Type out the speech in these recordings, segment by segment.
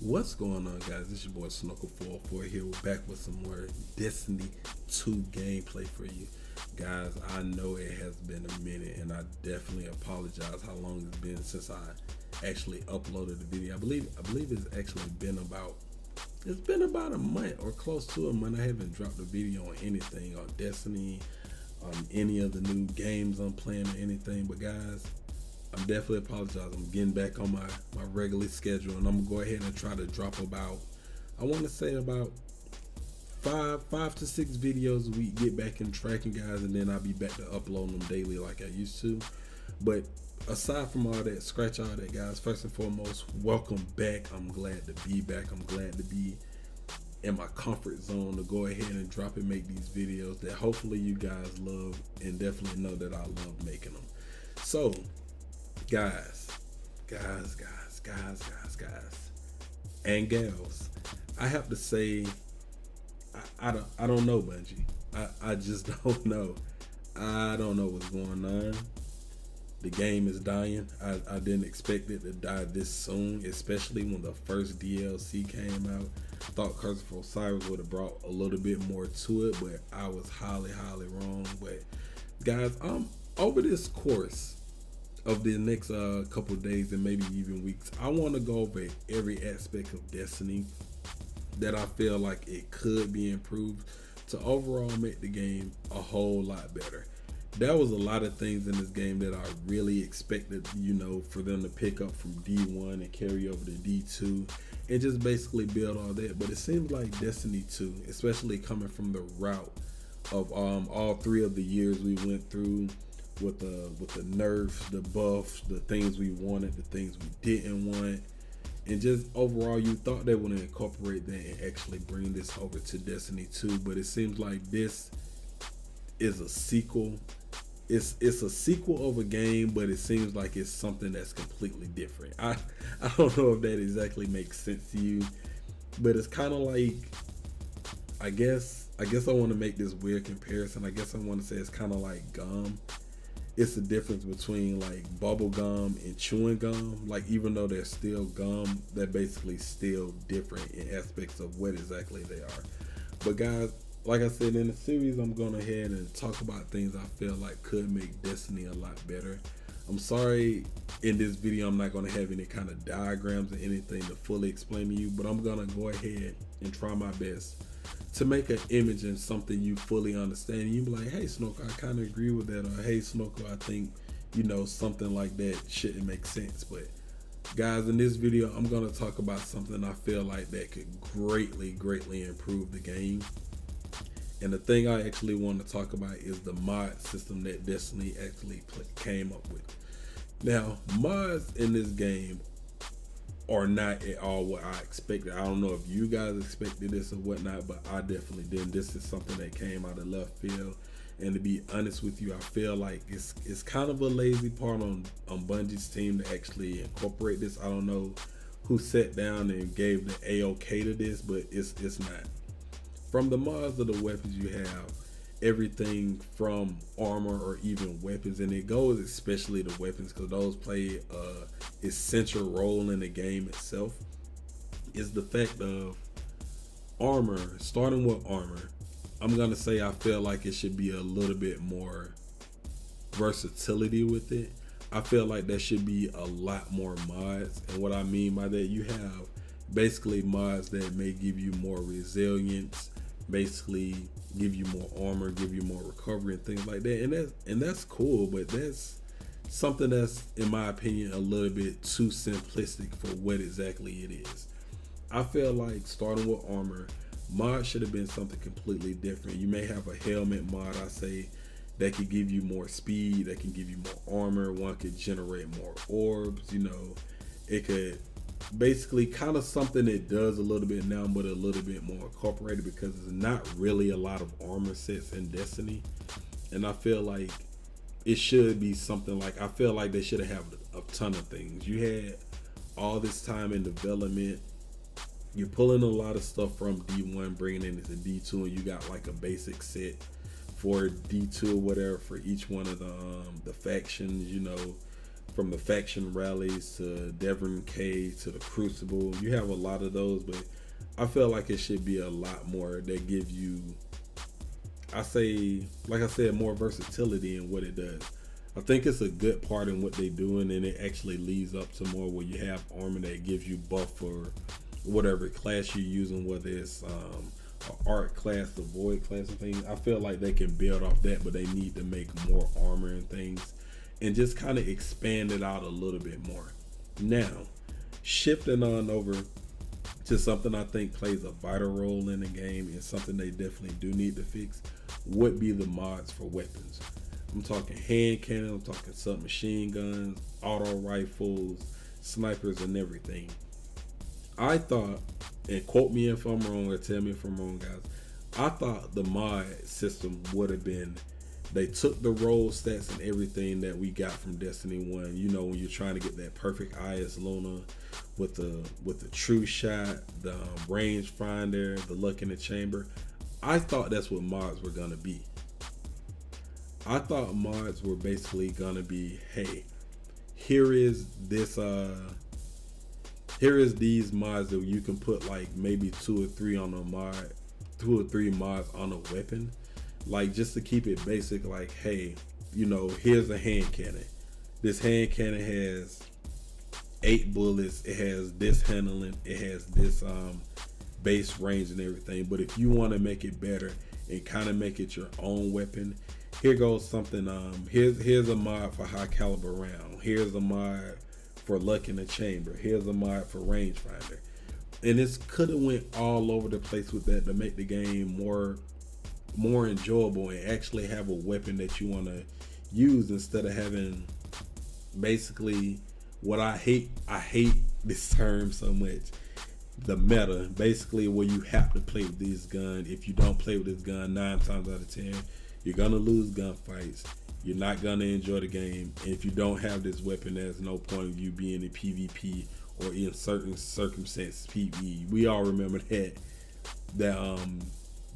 What's going on, guys? This is your boy Snorkel404 here. We're back with some more Destiny 2 gameplay for you. Guys, I know it has been a minute, and I definitely apologize how long it's been since I actually uploaded the video. I believe it's actually been about a month or close to a month. I haven't dropped a video on anything, on Destiny, on any of the new games I'm playing or anything. But guys, I'm definitely apologizing. I'm getting back on my regular schedule, and I'm gonna go ahead and try to drop about, I want to say about five to six videos a week. Get back in tracking, guys, and then I'll be back to uploading them daily like I used to. But aside from all that, scratch all that, guys. First and foremost, welcome back. I'm glad to be back. I'm glad to be in my comfort zone to go ahead and drop and make these videos that hopefully you guys love, and definitely know that I love making them. So guys, and gals, I have to say, I don't know, Bungie. I just don't know. I don't know what's going on. The game is dying. I didn't expect it to die this soon, especially when the first DLC came out. I thought Curse of Osiris would have brought a little bit more to it, but I was highly wrong. But guys, I'm over this course of the next couple of days and maybe even weeks. I want to go over every aspect of Destiny that I feel like it could be improved to overall make the game a whole lot better. There was a lot of things in this game that I really expected, for them to pick up from D1 and carry over to D2 and just basically build all that. But it seems like Destiny 2, especially coming from the route of all 3 of the years we went through, with the nerfs, the buffs, the things we wanted, the things we didn't want, and just overall, you thought they would incorporate that and actually bring this over to Destiny 2. But it seems like this is a sequel. It's a sequel of a game, but it seems like it's something that's completely different. I don't know if that exactly makes sense to you, but it's kind of like, I guess I want to make this weird comparison. I guess I want to say it's kind of like gum. It's the difference between like bubble gum and chewing gum. Like, even though they're still gum, they're basically still different in aspects of what exactly they are. But guys, like I said, in the series, I'm going ahead and talk about things I feel like could make Destiny a lot better. I'm sorry, in this video, I'm not going to have any kind of diagrams or anything to fully explain to you, but I'm going to go ahead and try my best to make an image and something you fully understand. You be like, hey Snorkel, I kind of agree with that, or hey Snorkel, I think something like that shouldn't make sense. But guys, in this video, I'm going to talk about something I feel like that could greatly improve the game. And the thing I actually want to talk about is the mod system that Destiny actually came up with. Now, mods in this game are not at all what I expected. I don't know if you guys expected this or whatnot, but I definitely didn't. This is something that came out of left field, and to be honest with you, I feel like it's kind of a lazy part on Bungie's team to actually incorporate this. I don't know who sat down and gave the A-OK to this, but it's not. From the mods of the weapons, you have everything from armor or even weapons, and it goes especially the weapons because those play a essential role in the game itself. Is the fact of armor. Starting with armor, I'm gonna say I feel like it should be a little bit more versatility with it. I feel like there should be a lot more mods, and what I mean by that, you have basically mods that may give you more resilience, basically give you more armor, give you more recovery and things like that, and that's cool, but that's something that's, in my opinion, a little bit too simplistic for what exactly it is. I feel like starting with armor, mod should have been something completely different. You may have a helmet mod, I say, that could give you more speed, that can give you more armor. One could generate more orbs, it could basically kind of something it does a little bit now, but a little bit more incorporated, because there's not really a lot of armor sets in Destiny. And I feel like it should be something like, I feel like they should have a ton of things. You had all this time in development, you're pulling a lot of stuff from D1, bringing it into D2, and you got like a basic set for D2 or whatever for each one of the factions, from the faction rallies to Devon K to the Crucible. You have a lot of those, but I feel like it should be a lot more that give you, I say, like I said, more versatility in what it does. I think it's a good part in what they doing, and it actually leads up to more where you have armor that gives you buff for whatever class you're using, whether it's a art class, the void class and things. I feel like they can build off that, but they need to make more armor and things and just kind of expand it out a little bit more. Now, shifting on over to something I think plays a vital role in the game and something they definitely do need to fix would be the mods for weapons. I'm talking hand cannon, I'm talking submachine guns, auto rifles, snipers, and everything. I thought, and quote me if I'm wrong or tell me if I'm wrong, guys, I thought the mod system would have been, they took the roll stats and everything that we got from Destiny 1. You know, when you're trying to get that perfect eye as Luna with the true shot, the range finder, the luck in the chamber. I thought that's what mods were gonna be. I thought mods were basically gonna be, hey, here is this here is these mods that you can put like maybe 2 or 3 on a mod, 2 or 3 mods on a weapon, like just to keep it basic. Like, hey, you know, here's a hand cannon. This hand cannon has 8 bullets. It has this handling. It has this base range and everything. But if you want to make it better and kind of make it your own weapon, here goes something. Here's a mod for high caliber round. Here's a mod for luck in the chamber. Here's a mod for rangefinder. And this could have went all over the place with that to make the game more enjoyable and actually have a weapon that you want to use instead of having basically what I hate this term so much, the meta, basically where you have to play with this gun. If you don't play with this gun 9 times out of 10, you're gonna lose gunfights. You're not gonna enjoy the game. And if you don't have this weapon, there's no point of you being in PvP or in certain circumstances PvE. We all remember that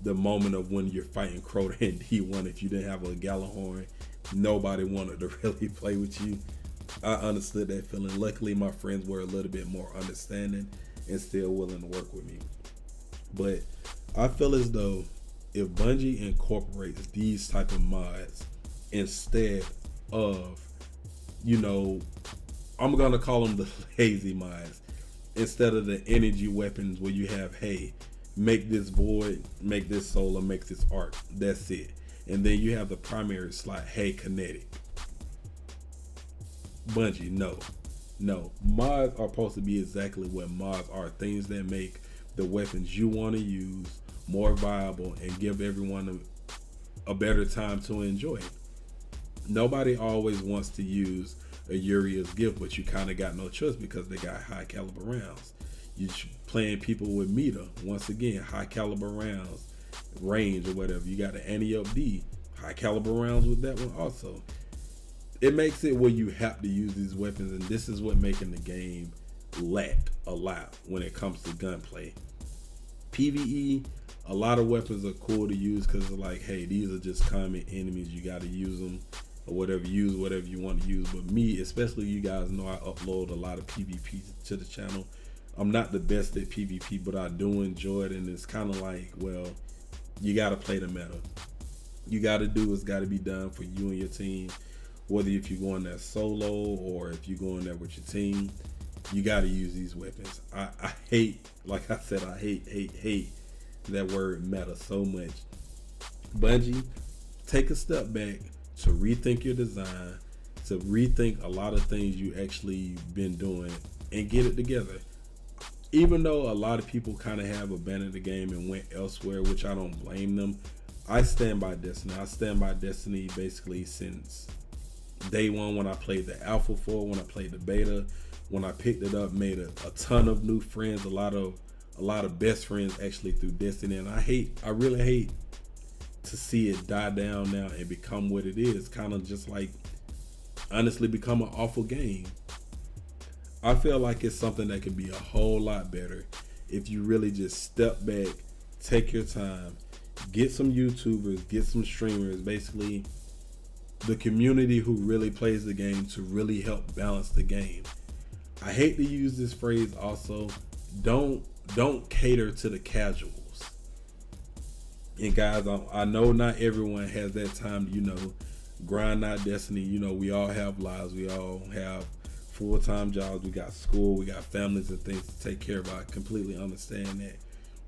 the moment of when you're fighting Crota in D1. If you didn't have a Gjallarhorn, nobody wanted to really play with you. I understood that feeling. Luckily, my friends were a little bit more understanding and still willing to work with me. But I feel as though if Bungie incorporates these type of mods instead of, you know, I'm gonna call them the lazy mods, instead of the energy weapons where you have, hey, make this void, make this solar, make this arc, that's it. And then you have the primary slot, hey, kinetic. Bungie, no. Mods are supposed to be exactly what mods are, things that make the weapons you want to use more viable and give everyone a better time to enjoy it. Nobody always wants to use a Uria's gift, but you kind of got no choice because they got high caliber rounds. You playing people with meter, once again, high caliber rounds, range or whatever. You got the Anti-Up D, high caliber rounds with that one also. It makes it where you have to use these weapons, and this is what making the game lack a lot when it comes to gunplay. PvE, a lot of weapons are cool to use because it's like, hey, these are just common enemies. You got to use them or whatever. Use whatever you want to use. But me, especially, you guys know I upload a lot of PvP to the channel. I'm not the best at PvP, but I do enjoy it, and it's kind of like, well, you got to play the meta. You got to do what's got to be done for you and your team. Whether if you're going there solo or if you're going there with your team, you got to use these weapons. I hate, like I said, I hate that word meta so much. Bungie, take a step back to rethink your design, to rethink a lot of things you actually been doing and get it together. Even though a lot of people kind of have abandoned the game and went elsewhere, which I don't blame them, I stand by Destiny. I stand by Destiny basically since day one, when I played the Alpha 4, when I played the beta, when I picked it up, made a ton of new friends, a lot of best friends actually through Destiny. And I really hate to see it die down now and become what it is, kind of just like honestly become an awful game. I feel like it's something that could be a whole lot better if you really just step back, take your time, get some YouTubers, get some streamers, basically the community who really plays the game to really help balance the game. I hate to use this phrase also. Don't cater to the casuals. And guys, I know not everyone has that time to, grind out Destiny. We all have lives. We all have full-time jobs. We got school. We got families and things to take care of. I completely understand that.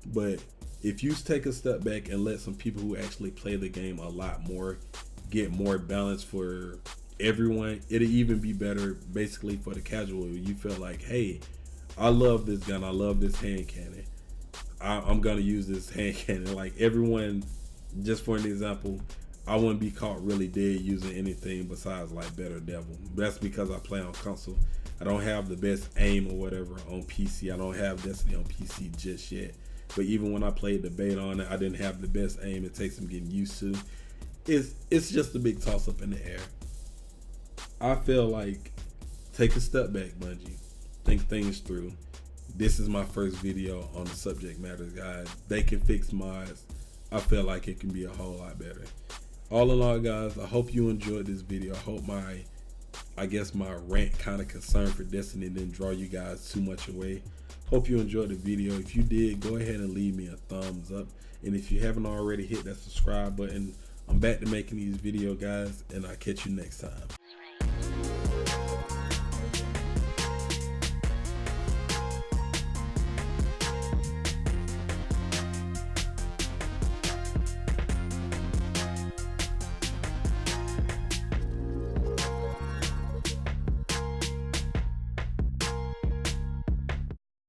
But if you take a step back and let some people who actually play the game a lot more get more balance for everyone, it'll even be better basically for the casual. You feel like, hey, I love this gun. I love this hand cannon. I'm going to use this hand cannon. Like everyone, just for an example, I wouldn't be caught really dead using anything besides like Better Devil. That's because I play on console. I don't have the best aim or whatever on PC. I don't have Destiny on PC just yet. But even when I played the beta on it, I didn't have the best aim. It takes some getting used to. It's just a big toss up in the air. I feel like take a step back, Bungie. Think things through. This is my first video on the subject matter, guys. They can fix mods. I feel like it can be a whole lot better. All in all, guys, I hope you enjoyed this video. I hope my rant kind of concern for Destiny didn't draw you guys too much away. Hope you enjoyed the video. If you did, go ahead and leave me a thumbs up. And if you haven't already, hit that subscribe button. I'm back to making these videos, guys, and I'll catch you next time.